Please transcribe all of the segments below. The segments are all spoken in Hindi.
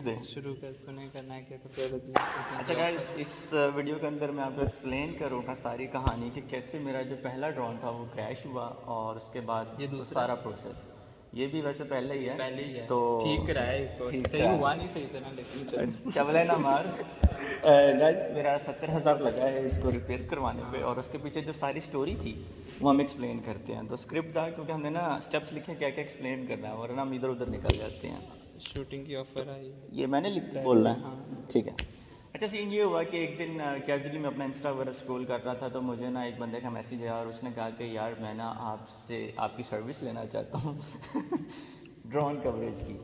दे शुरू कर, तूने करना है क्या? तो फिर अच्छा गाइस, इस वीडियो के अंदर मैं आपको एक्सप्लेन करूँगा सारी कहानी कि कैसे मेरा जो पहला ड्रोन था वो क्रैश हुआ और उसके बाद ये वो दूसरा सारा प्रोसेस। ये भी वैसे पहले ही ये है। पहले ही है। तो ठीक रहा है इसको, ठीक सही है, हुआ नहीं सही से ना, लेकिन चलो। चवले ना मार। गाइस मेरा 70,000 लगा है इसको रिपेयर करवाने पे, और उसके पीछे जो सारी स्टोरी थी वो हम एक्सप्लेन करते हैं। तो स्क्रिप्ट था, क्योंकि हमने ना स्टेप्स लिखे क्या क्या एक्सप्लेन करना है, वरना हम इधर उधर निकल जाते हैं। शूटिंग की ऑफर आई है। ये मैंने पहले, बोलना है, हाँ। ठीक है। अच्छा, सीन ये हुआ कि एक दिन कैजुअली मैं अपना इंस्टा वगैरह स्क्रॉल कर रहा था, तो मुझे ना एक बंदे का मैसेज आया और उसने कहा कि यार मैं ना आपसे आपकी सर्विस लेना चाहता हूँ ड्रोन कवरेज की।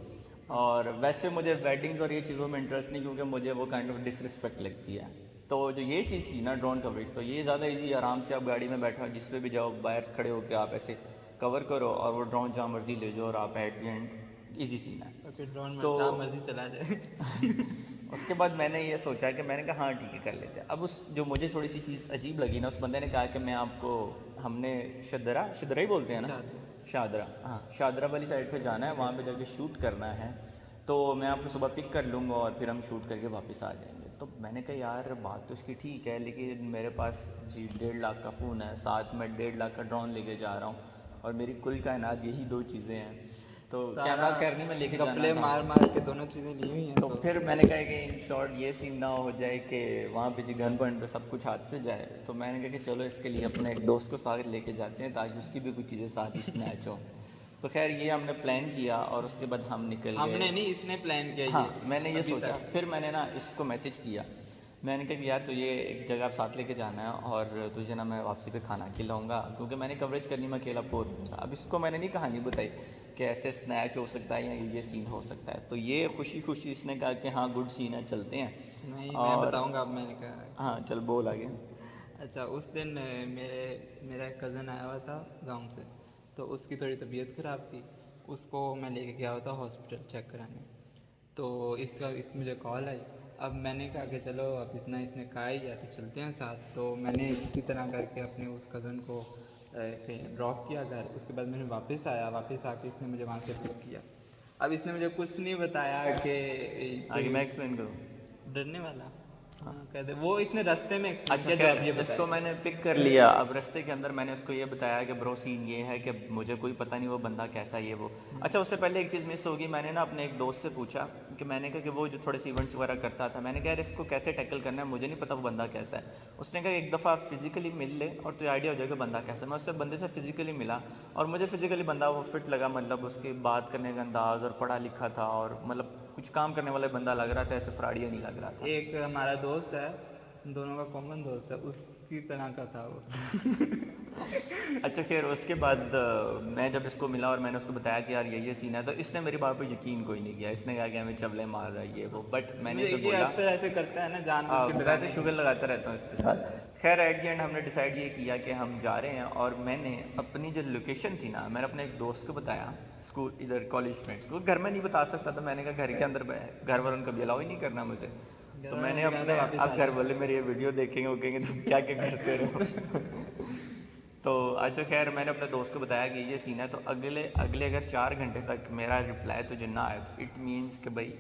और वैसे मुझे वेडिंग्स और ये चीज़ों में इंटरेस्ट नहीं, क्योंकि मुझे वो काइंड ऑफ डिसरिस्पेक्ट लगती है। तो जो ये चीज़ थी ना ड्रोन कवरेज, तो ये ज़्यादा इजी, आराम से आप गाड़ी में बैठो, जिस पे भी जाओ, बाहर खड़े होकर आप ऐसे कवर करो और वो ड्रोन जहाँ मर्जी ले जाओ, और आप at the end easy scene है। और फिर ड्रोन में तो जहाँ मर्जी चला जाए। उसके बाद मैंने ये सोचा कि मैंने कहा हाँ ठीक है, कर लेते हैं। अब उस जो मुझे थोड़ी सी चीज़ अजीब लगी ना, उस बंदे ने कहा कि मैं आपको, हमने शदरा ही बोलते हैं ना, चादर। शादरा, हाँ शादरा वाली साइड पे जाना है, वहाँ पे जाके शूट करना है। तो मैं आपको सुबह पिक कर लूँगा और फिर हम शूट करके वापस आ जाएंगे। तो मैंने कहा यार बात तो इसकी ठीक है, लेकिन मेरे पास जी 1.5 लाख का फ़ोन है, साथ में 1.5 लाख का ड्रोन लेके जा रहा हूँ, और मेरी कुल कायनात यही 2 चीज़ें हैं। तो कैमरा खैर नहीं मैं लेके जाना गपले था। मार मार के दोनों चीज़ें ली हुई हैं। तो फिर मैंने कहा कि इन शॉर्ट ये सीन ना हो जाए कि वहाँ पे जी गन पॉइंट पे सब कुछ हाथ से जाए। तो मैंने कहा कि चलो इसके लिए अपने एक दोस्त को साथ लेके जाते हैं, ताकि उसकी भी कुछ चीज़ें साथ ही स्नैच हो। तो खैर ये हमने प्लान किया और उसके बाद हम निकल गए। हमने नहीं, इसने प्लान किया हाँ, ये मैंने ये अभी सोचा, तक। फिर मैंने ना इसको मैसेज किया। मैंने कहा कि यार तुझे एक जगह आप साथ लेके जाना है, और तुझे ना मैं वापसी पे खाना खिलाऊंगा, क्योंकि मैंने कवरेज करनी, मैं अकेला बोर हूँ। अब इसको मैंने नहीं कहानी बताई कि ऐसे स्नैच हो सकता है या ये सीन हो सकता है। तो ये खुशी खुशी इसने कहा कि हाँ गुड सीन है, चलते हैं। नहीं, मैं और बताऊंगा अब, मैंने कहा। हाँ चल बोल आगे। अच्छा, उस दिन मेरा एक कज़न आया हुआ था गांव से, तो उसकी थोड़ी तबीयत ख़राब थी। उसको मैं लेके गया हुआ था हॉस्पिटल चेक कराने। तो इस मुझे कॉल आई। अब मैंने कहा कि चलो, अब इतना इसने कहा ही है तो चलते हैं साथ। तो मैंने किसी तरह करके अपने उस कज़न को ड्रॉप किया घर। उसके बाद मैंने वापस आया, वापस आके इसने मुझे वहाँ से पिक किया। अब इसने मुझे कुछ नहीं बताया कि आगे मैं कोई एक्सप्लेन करूँ। डरने वाला। हाँ, कहते वो इसने रास्ते में एक्सप्लेन अच्छा किया जो खैर, अब ये इसको बताएगा। मैंने पिक कर लिया। अब रास्ते के अंदर मैंने उसको ये बताया कि ब्रो सीन ये है कि मुझे कोई पता नहीं वो बंदा कैसा है, ये वो। अच्छा, उससे पहले एक चीज़ मिस होगी। मैंने ना अपने एक दोस्त से पूछा कि, मैंने कहा कि वो जो थोड़े से इवेंट्स वगैरह करता था, मैंने कहा यार इसको कैसे टैकल करना है, मुझे नहीं पता वो बंदा कैसा है। उसने कहा एक दफ़ा फिजिकली मिल ले और तुझे आइडिया हो जाएगा बंदा कैसा है। मैं उससे बंदे से फिजिकली मिला और मुझे फिजिकली बंदा वो फिट लगा, मतलब उसकी बात करने का अंदाज़, और पढ़ा लिखा था, और मतलब कुछ काम करने वाला बंदा लग रहा था, ऐसे फ्रॉडिया नहीं लग रहा था। एक हमारा दोस्त है, दोनों का कॉमन दोस्त है, उसकी तरह का था वो। अच्छा खैर, उसके बाद मैं जब इसको मिला और मैंने उसको बताया कि यार ये सीन है, तो इसने मेरी बात पर यकीन कोई नहीं किया। इसने कहा कि हमें चवले मार रहा है ये वो। बट मैंने मुझे इसे ये बोला, अक्सर ऐसे करता है ना, जानबूझ के मैं डराने तो के शुगर लिए। लगाता रहता हूँ इसके साथ। खैर एट द एंड हमने डिसाइड ये किया कि हम जा रहे हैं, और मैंने अपनी जो लोकेशन थी ना, मैंने अपने एक दोस्त को बताया, स्कूल इधर कॉलेज फ्रेंड्स को। घर में नहीं बता सकता था, मैंने कहा घर के अंदर घर वालों कभी अलाउ ही नहीं करना मुझे। घर तो वालों मैंने ने कहना था अपने, वापस अब आ घर जाओ। वाले मेरी ये वीडियो देखेंगे, वो कहेंगे तुम क्या क्या करते रहो। तो अच्छा खैर, मैंने अपने दोस्त को बताया कि ये सीन है। तो अगले अगले अगर 4 घंटे तक मेरा रिप्लाई तुझे ना आए, तो इट मीन्स कि भाई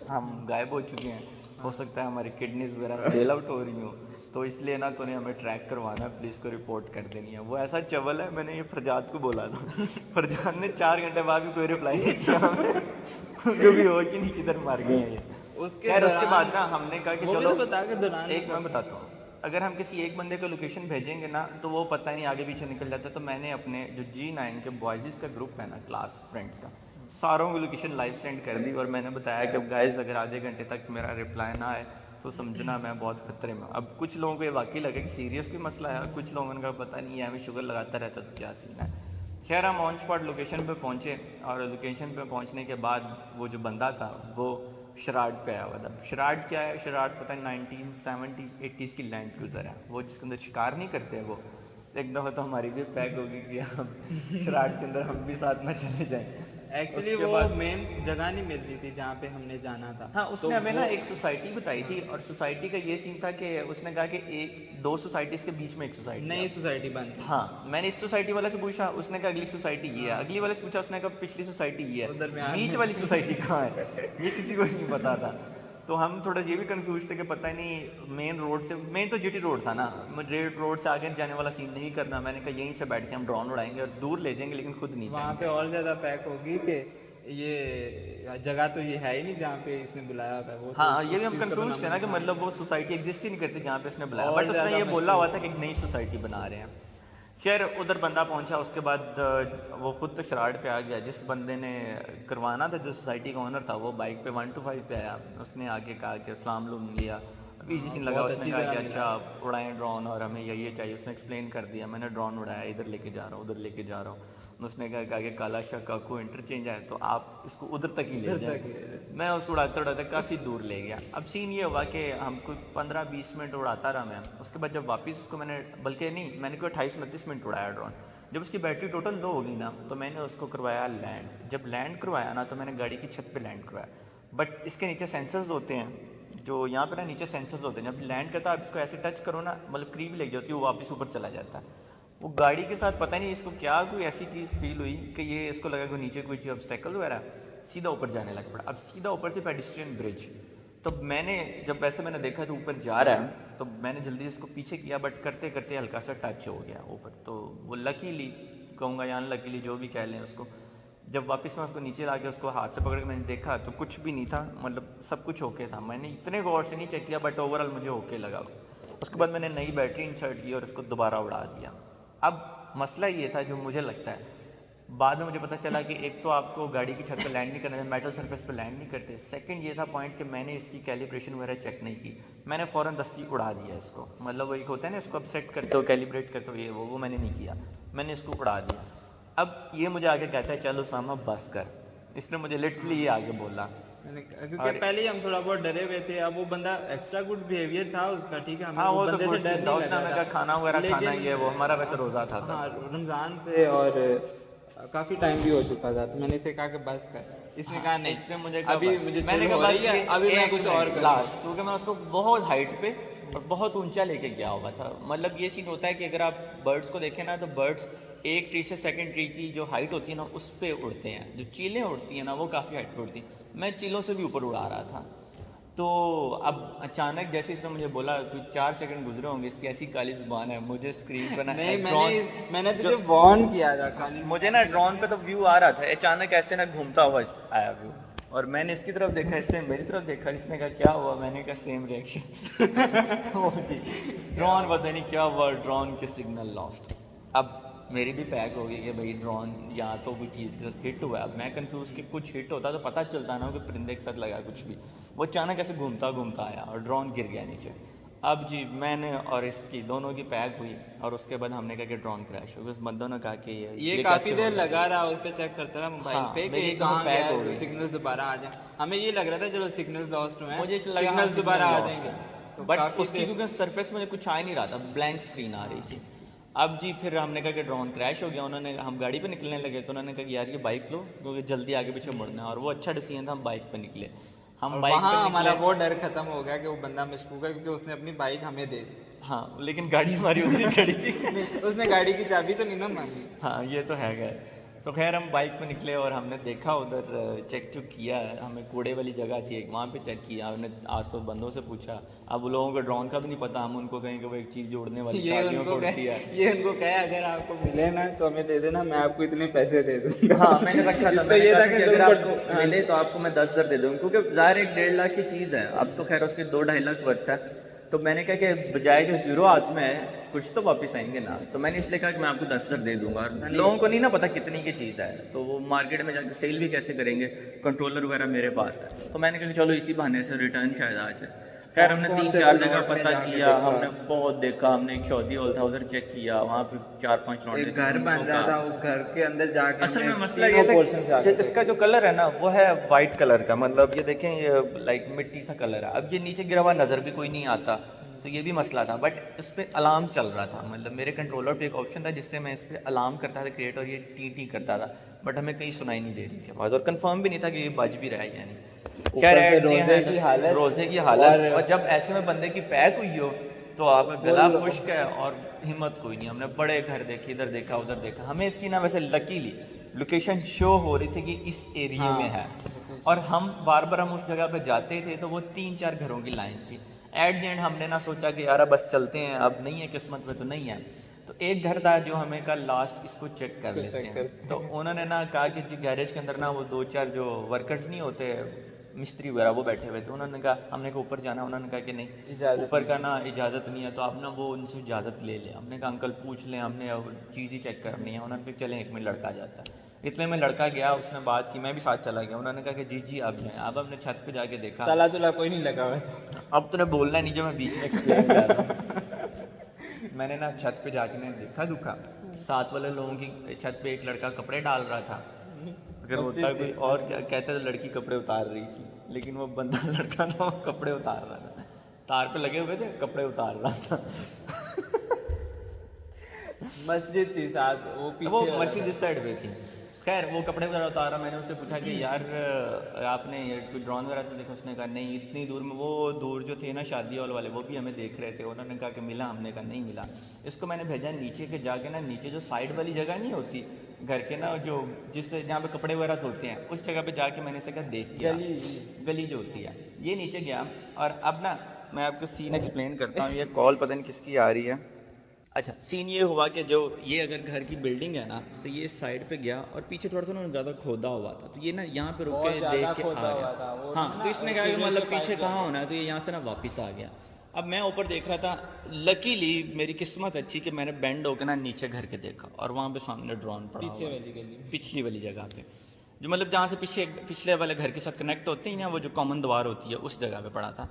हम गायब हो चुके हैं। हो सकता है हमारी किडनीज वगैरह सेल आउट हो रही हो। तो इसलिए ना तूने हमें ट्रैक करवाना है, पुलिस को रिपोर्ट कर देनी है। वो ऐसा चवल है, मैंने ये फरजाद को बोला था। फरजाद ने 4 घंटे बाद भी कोई रिप्लाई नहीं किया हमें। जो भी होश ही नहीं, किधर मार गए हैं ये। उसके खैर उसके दौरान बाद ना हमने कहा कि वो भी चलो, तो बता के दौरान एक मैं बताता हूँ, अगर हम किसी एक बंदे को लोकेशन भेजेंगे ना, तो वो पता नहीं आगे पीछे निकल जाता है। तो मैंने अपने जो G9 के बॉयज़ का ग्रुप है ना, क्लास फ्रेंड्स का, सारों को लोकेशन लाइव सेंड कर दी। और मैंने बताया कि गाइस अगर आधे घंटे तक मेरा रिप्लाई ना आए तो समझना मैं बहुत खतरे में हूँ। अब कुछ लोगों को ये वाकई लगे कि सीरियस कोई मसला है, कुछ लोगों का पता नहीं है, हमें शुगर लगाता रहता तो क्या सीन है। खैर हम ऑन स्पॉट लोकेशन पे पहुँचे, और लोकेशन पे पहुँचने के बाद वो जो बंदा था वो शराड पे आया हुआ था। शराड क्या है? शराड पता नहीं 1970s 80s की लैंड क्रूज़र है वो, जिसके अंदर शिकार नहीं करते हैं वो। एक दफ़ा तो हमारी भी पैक होगी कि हम शराड के अंदर हम भी साथ में चले जाएं। एक्चुअली उसके वो बाद मेन जगह नहीं मिल रही थी जहाँ पे हमने जाना था। हाँ, तो उसने हमें ना वो एक सोसाइटी बताई थी, और सोसाइटी का ये सीन था कि उसने कहा कि एक दो सोसाइटीज़ के बीच में एक सोसाइटी नई है। सोसाइटी बन रही हाँ, मैंने इस सोसाइटी वाले से पूछा, उसने कहा अगली सोसाइटी ये है। अगली वाले से पूछा, उसने कहा पिछली सोसाइटी ये वो है। दरमियान बीच में। वाली सोसाइटी कहाँ है, ये किसी को नहीं पता था। तो हम थोड़ा ये भी कंफ्यूज थे कि पता नहीं मेन रोड से, मेन तो जीटी रोड था ना, मुझे रोड से आगे जाने वाला सीन नहीं करना। मैंने कहा यहीं से बैठ के हम ड्रोन उड़ाएंगे और दूर ले जाएंगे, लेकिन खुद नहीं वहाँ पे जाएंगे। और ज़्यादा पैक होगी कि ये जगह तो ये है ही नहीं जहाँ पे इसने बुलाया होता है। वो तो हाँ, उस ये भी हम चीज़ का तो कंफ्यूज थे ना कि नामो-निशान मतलब वो सोसाइटी एग्जिस्ट ही नहीं करती जहाँ पे उसने बुलाया, और बट उसने ज़्यादा ये बोला हुआ मशहूर। था कि एक नई सोसाइटी बना रहे हैं। खैर उधर बंदा पहुंचा, उसके बाद वो खुद तो शराड़ पे आ गया। जिस बंदे ने करवाना था, जो सोसाइटी का ओनर था, वो बाइक पे 1 to 5 पे आया। उसने आके कहा कि अस्सलाम वालेकुम लिया, अभी इसी सीन लगा। बहुत उसने अच्छी कहा कि तरह अच्छा मिला। आप उड़ाएं ड्रोन और हमें ये चाहिए। उसने एक्सप्लेन कर दिया, मैंने ड्रोन उड़ाया, इधर लेके जा रहा हूँ, उधर लेके जा रहा हूँ। उसने कहा कि काला शाह काकू इंटरचेंज है, तो आप इसको उधर तक ही ले उधर जाएं। तक ही। मैं उसको उड़ाते उड़ाते काफ़ी दूर ले गया। अब सीन ये हुआ कि हमको 15-20 मिनट उड़ाता रहा मैं। उसके बाद जब वापस उसको मैंने, बल्कि नहीं, मैंने कोई 28-29 मिनट उड़ाया ड्रोन। जब उसकी बैटरी टोटल लो हो गई ना, तो मैंने उसको करवाया लैंड। जब लैंड करवाया ना, तो मैंने गाड़ी की छत पे लैंड करवाया। बट इसके नीचे सेंसर्स होते हैं, जो यहाँ पे ना नीचे सेंसर्स होते हैं। जब लैंड करता है, आप इसको ऐसे टच करो ना, मतलब करीब लग जाती है, वो वापस ऊपर चला जाता है। वो गाड़ी के साथ पता नहीं इसको क्या कोई ऐसी चीज़ फील हुई कि ये इसको लगा कि नीचे कोई चीज़ ऑब्स्टेकल वगैरह, सीधा ऊपर जाने लग पड़ा। अब सीधा ऊपर थी पेडिस्ट्रियन ब्रिज। तो मैंने जब वैसे मैंने देखा तो ऊपर जा रहा है, तो मैंने जल्दी इसको पीछे किया, बट करते करते हल्का सा टच हो गया ऊपर। तो वो लकीली कहूँगा या अनलकीली, जो भी कह लें उसको, जब वापस मैं उसको नीचे ला के उसको हाथ से पकड़ के मैंने देखा तो कुछ भी नहीं था, मतलब सब कुछ ओके था। मैंने इतने गौर से नहीं चेक किया, बट ओवरऑल मुझे ओके लगा। उसके बाद मैंने नई बैटरी इंसर्ट की और उसको दोबारा उड़ा दिया। अब मसला ये था, जो मुझे लगता है, बाद में मुझे पता चला कि एक तो आपको गाड़ी की छत पर लैंड नहीं करना है, मेटल सरफेस पर लैंड नहीं करते। सेकंड ये था पॉइंट कि मैंने इसकी कैलिब्रेशन वगैरह चेक नहीं की। मैंने फ़ौरन दस्ती उड़ा दिया इसको, मतलब वो एक होता है ना, इसको अब सेट करते हो, कैलिब्रेट करते हो, ये वो मैंने नहीं किया, मैंने इसको उड़ा दिया। अब ये मुझे आगे कहता है चल उसामा बस कर, इसने मुझे लिटरली ये आगे बोला। क्योंकि और पहले ही हम थोड़ा बहुत डरे हुए थे। अब वो बंदा एक्स्ट्रा गुड बिहेवियर था उसका, ठीक है, हमें हाँ, वो वो तो बंदे से गुड डर सीन था, नहीं उसने लग हमें रहा कहा खाना वगैरह खाना, लेकिन ये वो, हमारा वैसे रोज़ा था हाँ, तब। रमज़ान से और काफ़ी टाइम भी हो चुका था। तो मैंने इसे कहा कि बस कर, इसने कहा नहीं, इसने मुझे कहा अभी बस। मुझे मैंने चिल कहा हो बस रही है, ये अभी मैं एक कुछ मिनट और करूँगा। लास्ट, क्योंकि मैं उसको बहुत हाइट पे और बहुत ऊंचा लेके गया हुआ था। मतलब ये सीन होता है कि अगर आप बर्ड्स को देखें ना, तो बर्ड्स एक ट्री से सेकंड ट्री की जो हाइट होती है ना, उस पे उड़ते हैं। जो चीलें उड़ती हैं ना, वो काफ़ी हाइट पे उड़ती हैं। मैं चीलों से भी ऊपर उड़ा रहा था। तो अब अचानक जैसे इसने मुझे बोला, कुछ 4 सेकंड गुजरे होंगे, इसकी ऐसी काली जुबान है, मुझे स्क्रीन पर ना नहीं, ड्रोन, मैंने तुझे वार्न किया था खाली। मुझे ना ड्रोन पे तो व्यू आ रहा था, अचानक ऐसे ना घूमता हुआ आया व्यू, और मैंने इसकी तरफ देखा, इसने मेरी तरफ देखा, इसने कहा क्या हुआ, मैंने कहा सेम रिएक्शन। तो जी ड्रोन पता नहीं क्या हुआ, ड्रोन के सिग्नल लॉस्ट। अब मेरी भी पैक हो गई कि भाई ड्रोन या तो कोई चीज़ के साथ हिट हुआ है। अब मैं कंफ्यूज कि कुछ हिट होता तो पता चलता ना कि परिंदे के साथ लगा कुछ भी। वो अचानक ऐसे घूमता घूमता आया और ड्रोन गिर गया नीचे। अब जी मैंने और इसकी दोनों की पैक हुई, और उसके बाद हमने कहा कि ड्रोन क्रैश हो गया। उस बंदों ने कहा कि ये कैसे काफ़ी हो देर गया? लगा रहा, उस पर चेक करता रहा मोबाइल हाँ, पे मेरी कि दोनों कहाँ पैक हो गया, गई। सिग्नल्स दोबारा आ जाए। हमें ये लग रहा था चलो सिग्नल्स लॉस्ट हुए मुझे हैं, लगा सिग्नल्स दोबारा आ जाएंगे। तो बट काफ़ी उसकी देर क्योंकि सरफेस में कुछ आ ही नहीं रहा था, ब्लैंक स्क्रीन आ रही थी। अब जी फिर हमने कहा कि ड्रोन क्रैश हो गया। उन्होंने, हम गाड़ी पे निकलने लगे तो उन्होंने कहा कि यार ये बाइक लो, क्योंकि जल्दी आगे पीछे मुड़ना है। और वो अच्छा डिसीजन था, हम बाइक पे निकले। हम और बाइक वहाँ पे हमारा निकले, वो डर खत्म हो गया कि वो बंदा मशकूक है, क्योंकि उसने अपनी बाइक हमें दे दी। हाँ, लेकिन गाड़ी हमारी उधर ही खड़ी थी। उसने गाड़ी की चाबी तो नहीं ना मांगी। हाँ, ये तो है गए। तो खैर हम बाइक पे निकले और हमने देखा उधर, चेक चुक किया। हमें कूड़े वाली जगह थी एक, वहाँ पे चेक किया। हमने आसपास बंदों से पूछा। अब वो लोगों को ड्रोन का भी नहीं पता, हम उनको कहें कि वो एक चीज़ जो उड़ने वाली शादियों को उड़ती है। ये उनको कहे अगर आपको मिले ना तो हमें दे देना, मैं आपको इतने पैसे दे दूंगा। हाँ, मैंने रखा था। तो मैंने ये कहा था था कि कि अगर तुम आपको मिले तो आपको मैं 10,000 दे दूँगा, क्योंकि ज़ाहिर 1-1.5 लाख की चीज़ है। अब तो खैर उसके 2-2.5 लाख वर्थ है। तो मैंने कहा कि बजाय कि 0 हाथ में है, कुछ तो वापस आएंगे ना। तो मैंने इसलिए कहा कि मैं आपको 10,000 दे दूंगा। और लोगों को नहीं ना पता कितनी की चीज़ है, तो वो मार्केट में जाके सेल भी कैसे करेंगे, कंट्रोलर वगैरह मेरे पास है। तो मैंने कहा कि चलो इसी बहाने से रिटर्न शायद आ जाए। खैर हमने कौन से 3-4 जगह प्लॉट में पता जाके किया, देखा? हमने बहुत देखा। हमने एक सऊदी हॉल था, उधर चेक किया, वहाँ पे 4-5 लौंडे एक थे, घर उनको बन रहा कहा। था, उस घर के अंदर जाके असल में हमने मसला तीनों ये था पोर्शन से कि आगे इसका जो कलर है ना, वो है वाइट कलर का। मतलब ये देखें, ये लाइक मिट्टी सा कलर है। अब ये नीचे गिरा हुआ नज़र भी कोई नहीं आता, तो ये भी मसला था, बट इस पर अलार्म चल रहा था, मतलब मेरे कंट्रोलर पे एक ऑप्शन था जिससे मैं इस पर अलार्म करता था क्रिएट, और ये टी टी करता था, बट हमें कहीं सुनाई नहीं दे रही थी आवाज़, और कंफर्म भी नहीं था कि ये बज भी रहा है या नहीं। खैर ऊपर से at the रोज़े end, की हालत, रोज़े की हालत, और और जब ऐसे में बंदे की पैक हुई हो तो आपका गला खुश्क है और हिम्मत कोई नहीं। हमने बड़े घर देखे, इधर देखा उधर देखा, हमें इसकी ना वैसे लकीली लोकेशन शो हो रही थी कि इस एरिया में है, और हम बार बार हम उस जगह पे जाते थे तो वो 3-4 घरों की लाइन थी। एट द एंड हमने ना सोचा कि यार अब बस चलते हैं, अब नहीं है किस्मत में तो नहीं है। तो एक घर था जो हमें कहा लास्ट इसको चेक कर लेते हैं, तो उन्होंने ना कहा कि जी गैरेज के अंदर ना वो 2-4 जो वर्कर्स नहीं होते मिस्त्री वगैरह वो बैठे हुए थे, उन्होंने कहा, हमने कहा ऊपर जाना, उन्होंने कहा कि नहीं ऊपर का ना इजाज़त नहीं है, तो आप ना वो उनसे इजाज़त ले लें। हमने कहा अंकल पूछ लें, हमने चीज़ ही चेक करनी है। उन्होंने कहा चलें 1 मिनट लड़का आ जाता है। इतने में लड़का गया, उसने बात की, मैं भी साथ चला गया। उन्होंने कहा कि जी जी आप जाएँ। अब हमने छत पे जाके देखा, ताला तुला कोई नहीं लगा हुआ था। अब तूने बोलना नहीं जो मैं बीच में एक्सप्लेन कर रहा हूँ। मैंने ना छत पे जाके ने देखा दुखा, साथ वाले लोगों की छत पे एक लड़का कपड़े डाल रहा था। अगर होता कोई और कहते तो लड़की कपड़े उतार रही थी, लेकिन वो बंदा लड़का था, वो कपड़े उतार रहा था, तार पे लगे हुए थे, कपड़े उतार रहा था। मस्जिद थी साथ, वो पीछे वो वाला मस्जिद इस साइड पे थी। खैर वो कपड़े वगैरह उतारा, मैंने उससे पूछा कि यार आपने ये कोई ड्रोन वगैरह तो देखा? उसने कहा नहीं, इतनी दूर में वो दूर जो थे ना शादी हॉल वाले वो भी हमें देख रहे थे। उन्होंने कहा कि मिला? हमने कहा नहीं मिला। इसको मैंने भेजा नीचे के जाके ना, नीचे जो साइड वाली जगह नहीं होती घर के ना, जो जिस जहाँ पे कपड़े वगैरह धोते हैं, उस जगह पे जाके मैंने इसे कहा देख के आ। गली जो होती है, ये नीचे गया, और अब ना मैं आपको सीन एक्सप्लेन करता हूँ। ये कॉल पता नहीं किसकी आ रही है। अच्छा, सीन ये हुआ कि जो ये अगर घर की बिल्डिंग है ना, तो ये साइड पे गया और पीछे थोड़ा सा ना ज़्यादा खोदा हुआ था, तो ये ना यहाँ पे रुक के देख के आ गया। हाँ, तो इसने कहा कि मतलब पीछे कहाँ होना है, तो ये यहाँ से ना वापस आ गया। अब मैं ऊपर देख रहा था, लकीली मेरी किस्मत अच्छी कि मैंने बेंड होकर ना नीचे घर के देखा, और वहाँ पे सामने ड्रोन पड़ा पीछे हुआ, वाली गली, पिछली वाली जगह पे, जो मतलब जहाँ से पिछले वाले घर के साथ कनेक्ट होते हैं ना, वो जो कॉमन द्वार होती है, उस जगह पे पड़ा था।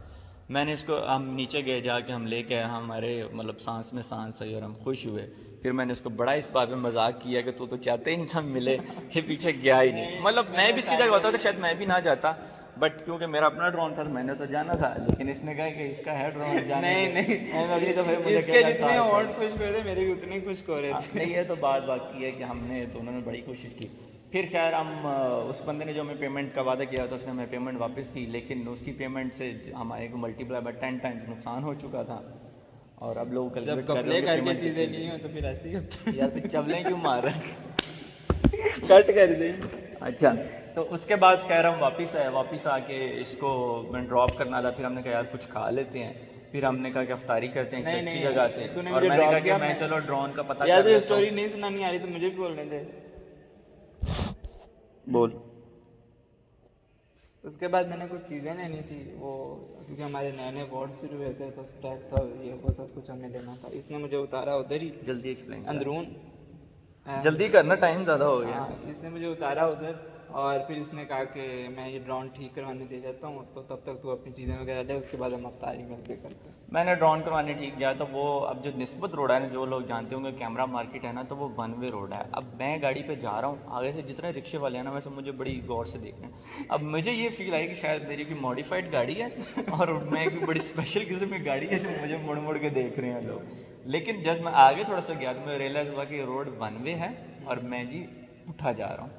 मैंने इसको, हम नीचे गए, जाके हम लेके आए, हमारे मतलब सांस में सांस आई और हम खुश हुए। फिर मैंने उसको बड़ा इस बात में मजाक किया कि तू तो चाहते ही नहीं था मिले, ये पीछे गया ही नहीं। मतलब मैं भी इसकी जगह होता तो शायद मैं भी ना जाता, बट क्योंकि मेरा अपना ड्रोन था तो मैंने तो जाना था, लेकिन इसने कहा कि इसका है ड्रोन, जाने नहीं अगली दफे मुझे इसके जितने और खुश हो रहे थे, मेरे भी उतने खुश हो रहे थे। नहीं, ये तो बात बाकी है कि हमने तो, उन्होंने बड़ी कोशिश की। फिर खैर हम उस बंदे ने जो हमें पेमेंट का वादा किया था, उसने हमें पेमेंट वापस की, लेकिन उसकी पेमेंट से हमारे को मल्टीप्लाई बाय 10 टाइम्स नुकसान हो चुका था। और अब लोग जब कपड़े करके चीज़ें नहीं हो तो फिर ऐसे ही होता है। यार तो चवलें क्यों मार रहे हैं? कट कर दे। अच्छा, तो उसके बाद खैर हम वापस आए, वापस आके इसको मैं ड्रॉप करना था। फिर हमने कहा यार कुछ खा लेते हैं, फिर हमने कहा कि अफ्तारी करते हैं एक अच्छी जगह से, और मैंने कहा कि मैं चलो ड्रोन का पता यार, तो स्टोरी नहीं सुनानी आ रही तो मुझे भी बोलने दे। बोल। उसके बाद मैंने कुछ चीज़ें लेनी थी, वो क्योंकि हमारे नए नए वार्ड शुरू हुए थे, तो स्टैक था ये वो सब कुछ हमें लेना था। इसने मुझे उतारा उधर ही, जल्दी एक्सप्लेन, अंदरून, जल्दी करना, टाइम ज़्यादा हो गया। इसने मुझे उतारा उधर, और फिर इसने कहा कि मैं ये ड्रोन ठीक करवाने दे जाता हूँ, तो तब तक तू अपनी चीज़ें वगैरह ले, उसके बाद हम अफ्तारी मिलकर करते हैं। मैंने ड्रोन करवाने ठीक गया, तो वो अब जो निस्बत रोड है ना, जो लोग जानते होंगे कैमरा मार्केट है ना, तो वो 1 वे रोड है। अब मैं गाड़ी पे जा रहा हूँ, आगे से जितने रिक्शे वाले हैं ना, वैसे मुझे बड़ी गौर से देख रहे हैं। अब मुझे ये फील आई कि शायद मेरी कोई मॉडिफाइड गाड़ी है और मैं कोई बड़ी स्पेशल किस्म की गाड़ी है जो मुझे मुड़ मुड़ के देख रहे हैं लोग। लेकिन जब मैं आगे थोड़ा सा गया तो मैं रियलाइज़ हुआ कि रोड 1 वे है और मैं जी उठा जा रहा हूँ।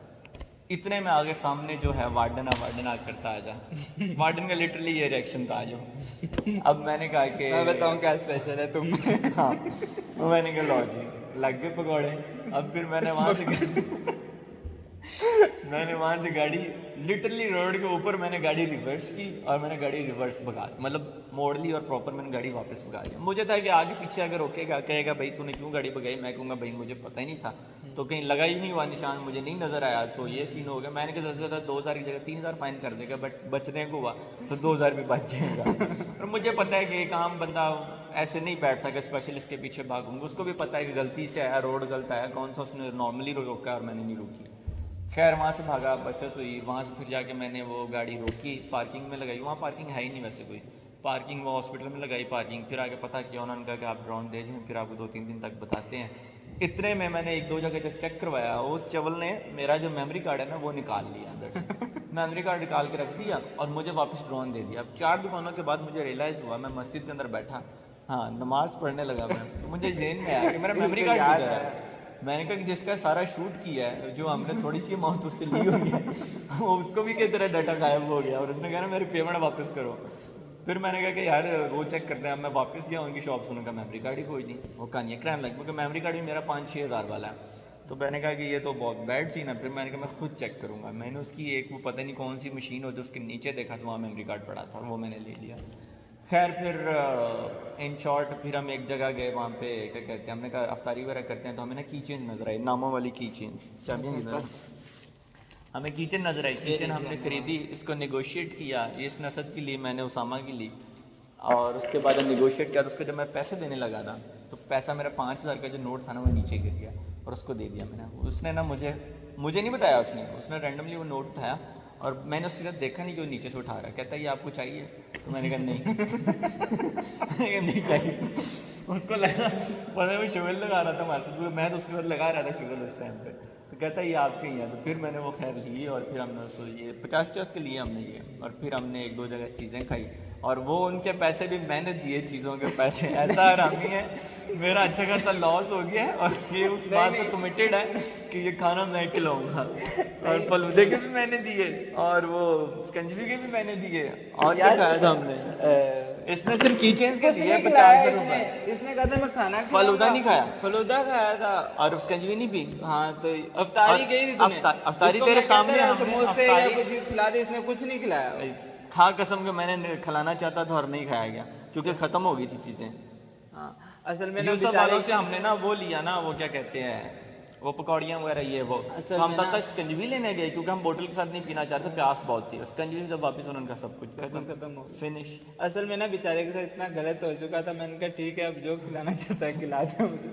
इतने में आगे सामने जो है वार्डन करता आ जा। वार्डन का लिटरली ये रिएक्शन था जो। अब मैंने कहा कि मैं बताऊँ क्या स्पेशल है तुम। हाँ, तो मैंने कहा लो जी लग गए पकौड़े। अब फिर मैंने वहाँ से गाड़ी लिटरली रोड के ऊपर मैंने गाड़ी रिवर्स की, और मैंने गाड़ी रिवर्स भगा, मतलब मोड़ ली, और प्रॉपर मैंने गाड़ी वापस भगा दी। मुझे था कि आगे पीछे अगर रोकेगा, कहेगा भाई तूने क्यों गाड़ी भगाई, मैं कहूँगा भाई मुझे पता ही नहीं था, तो कहीं लगा ही नहीं हुआ निशान, मुझे नहीं नज़र आया, तो ये सीन हो गया। मैंने कहा ज़्यादा से ज़्यादा 2000 की जगह 3000 फाइन कर देगा, बट बचने को हुआ तो 2000 भी बच जाएगा। और मुझे पता है कि एक आम बंदा ऐसे नहीं बैठ सका स्पेशलिस्ट के पीछे भागूंगा, उसको भी पता है कि गलती से आया, रोड गलत आया, कौन सा उसने नॉर्मली रोका और मैंने नहीं रोकी। खैर वहाँ से भागा, बचत हुई। वहाँ से फिर जाके मैंने वो गाड़ी रोकी, पार्किंग में लगाई। वहाँ पार्किंग है ही नहीं वैसे कोई पार्किंग, वो हॉस्पिटल में लगाई पार्किंग। फिर आगे पता किया, उन्होंने कहा कि आप ड्रोन दे जाएँ, फिर आपको 2-3 दिन तक बताते हैं। इतने में मैंने 1-2 जगह जब चेक करवाया, उस चवल ने मेरा जो मेमोरी कार्ड है ना वो निकाल लिया अंदर से। मेमोरी कार्ड निकाल के रख दिया और मुझे वापस ड्रोन दे दिया। अब 4 दुकानों के बाद मुझे रियलाइज़ हुआ, मैं मस्जिद के अंदर बैठा, हाँ नमाज पढ़ने लगा मैं, तो मुझे जेन में आया कि मेरा मेमोरी कार्ड याद किधर है। मैंने कहा कि जिसका सारा शूट किया है, जो हमने थोड़ी सी अमाउंट उससे ली हुई है वो उसको भी किस तरह डाटा गायब हो गया, और उसने कहा ना मेरी पेमेंट वापस करो। फिर मैंने कहा कि यार वो चेक करते हैं। अब मैं वापस गया उनकी शॉप से, उन्होंने कहा मेमोरी कार्ड ही कोई नहीं। वो कहानियाँ कराने लगे, क्योंकि मेमोरी कार्ड भी मेरा 5-6 हज़ार वाला है। तो मैंने कहा कि ये तो बहुत बैड सीन है। फिर मैंने कहा मैं खुद चेक करूँगा। मैंने उसकी एक वो पता नहीं कौन सी मशीन होती है उसके नीचे देखा तो वहाँ मेमोरी कार्ड पड़ा था, वो मैंने ले लिया। खैर फिर इन शॉर्ट फिर हम एक जगह गए, वहाँ पे क्या कहते हैं, हमने कहा अफ्तारी वगैरह करते हैं, तो हमें ना की चेंज नजर आई, नामों वाली की चेंज, चाबियाँ किधर, हमें किचन नजर आई। किचन हमने खरीदी, इसको नेगोशिएट किया, ये इस नसद की ली, मैंने उसामा की ली। और उसके बाद जब नेगोशिएट किया तो उसको जब मैं पैसे देने लगा था, तो पैसा मेरा 5,000 का जो नोट था ना वो नीचे गिर गया, और उसको दे दिया मैंने। उसने ना मुझे नहीं बताया, उसने रैंडमली वो नोट उठाया, और मैंने उसकी तरफ देखा नहीं कि वो नीचे से उठा रहा है। कहता है ये आपको चाहिए? तो मैंने कहा नहीं मैंने कहा नहीं चाहिए। उसको लगा पता है वो शुगर लगा रहा था हमारे साथ, क्योंकि मैं तो उसके बाद लगा रहा था शुगर उस टाइम पे। तो कहता है ये आपके ही है। तो फिर मैंने वो खैर लिए, और फिर हमने उसको ये 50-50 के लिए हमने ये, और फिर हमने 1-2 जगह चीज़ें खाई, और वो उनके पैसे भी मैंने दिए, चीज़ों के पैसे। ऐसा हरामी है, मेरा अच्छा खासा लॉस हो गया है, और ये उस बात पे कमिटेड है कि ये खाना मैं खिलाऊंगा। और फलूदे के भी मैंने दिए, और वो स्कंजवी के भी मैंने दिए। और क्या खाया था हमने? इसने सिर्फ किचन के दिए 50 रुपए। इसने कहा था मैं खाना फलूदा नहीं खाया, फलूदा खाया था। और स्कंजवी नहीं पी। हाँ तो अफ्तारी गई थी तूने? अफ्तारी इसको तेरे मैं कहता सामने रहा हमने समोसे या अफ्तारी- कोई चीज़ खिला दे, इसने कुछ नहीं खिलाया। खा कसम के मैंने खिलाना चाहता था और नहीं खाया गया, क्योंकि ख़त्म हो गई थी चीज़ें। हाँ असल में ना यूसुफ बेचारे वालों से हमने ना वो लिया ना, वो क्या कहते हैं, वो पकौड़ियाँ वगैरह ये वो। असल तो हम में तब ना- तक स्कंजवी लेने गए, क्योंकि हम बोतल के साथ नहीं पीना चाहते, प्यास बहुत थी। स्कंजवी से जब वापस उनका सब कुछ खत्म हो गया। फिनिश। असल में ना बेचारे के साथ इतना गलत हो चुका था, मैंने कहा ठीक है अब जो खिलाना चाहता है खिला दे मुझे।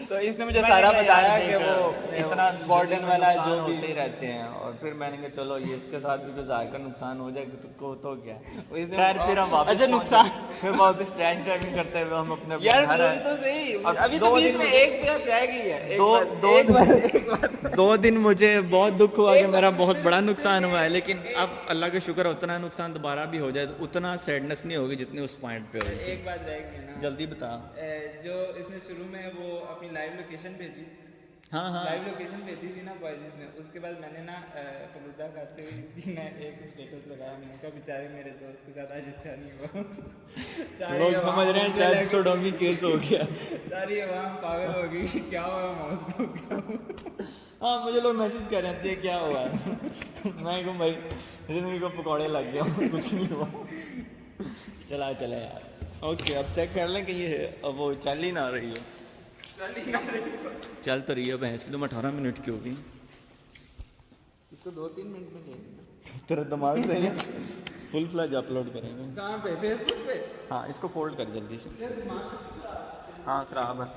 तो इसने मुझे सारा बताया कि वो इतना वार्डन वाला जो भी होते ही रहते हैं। और फिर मैंने कहा चलो ये इसके साथ भी तो जायका नुकसान हो जाएगा तो क्या। खैर फिर हम वापस अच्छा नुकसान फिर वापस ट्रैश ड्राइविंग करते हुए हम अपने यार घर आए। तो सही, अब अभी दो तो बीच दिन में मुझे- एक तरफ रह गई है। दो 2 दिन मुझे बहुत दुख हुआ कि मेरा बहुत बड़ा नुकसान हुआ है, लेकिन अब अल्लाह का शुक्र उतना नुकसान दोबारा भी हो जाए तो उतना सैडनेस नहीं होगी जितनी उस पॉइंट पे हुई थी। एक बात रह गई ना, जल्दी बता। जो इसने शुरू में वो अपनी लाइव लोकेशन भेजी, हाँ हाँ लाइव लोकेशन भेजी थी ना बॉयज में, उसके बाद मैंने ना फलूदा खाते हुए इसकी ना एक स्टेटस लगाया, मैंने कहा बेचारे मेरे दोस्त के साथ आज अच्छा नहीं हुआ। सारी लोग आवाम समझ रहे हैं मुझे शायद लगी- सोडोमी केस हो गया। सारी आवाम पागल हो गई कि क्या हुआ मौत को, क्या हुआ? हाँ मुझे लोग मैसेज कर रहे थे क्या हुआ मैं कहूँ भाई जिंदगी को पकौड़े लग गया कुछ नहीं हुआ। चला यार। ओके अब चेक कर लें कि ये अब वो चल ही ना रही हो। चल तो रही है भैंस की, तुम 18 मिनट की होगी। इसको 2-3 मिनट में लेंगे। तेरा दिमाग सही है। फुल फ्लैज अपलोड करेंगे। कहाँ पे? फेसबुक पे? हाँ इसको फोल्ड कर जल्दी से। हाँ खराब है।